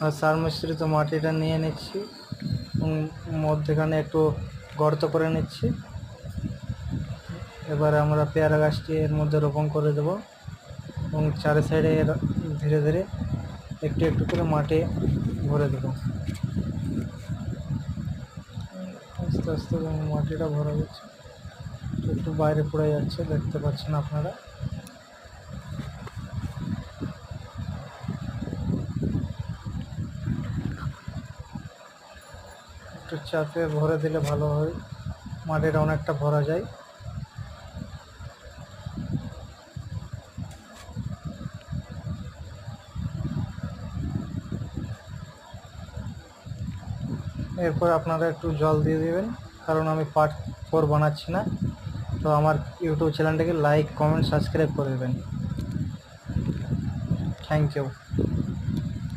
আর সার মিশ্রিত মাটিটা নিয়ে নিচ্ছি এবং মধ্যেখানে একটু গর্ত করে নিচ্ছি। এবারে আমরা পেয়ারা গাছটি এর মধ্যে রোপণ করে দেব এবং চারি সাইডে ধীরে ধীরে একটু একটু করে মাটি ভরে দেব। আস্তে আস্তে মাটিটা ভরা যাচ্ছে, একটু বাইরে পড়ে যাচ্ছে, দেখতে পাচ্ছেন আপনারা। একটু চাপে ভরে দিলে ভালো হয়, মাটিটা অনেকটা ভরা যায়। এরপর আপনারা একটু জল দিয়ে দেবেন, কারণ আমি পার্ট 4 বানাচ্ছি না। তো আমার ইউটিউব চ্যানেলটাকে লাইক, কমেন্ট, সাবস্ক্রাইব করে দেবেন। Thank you.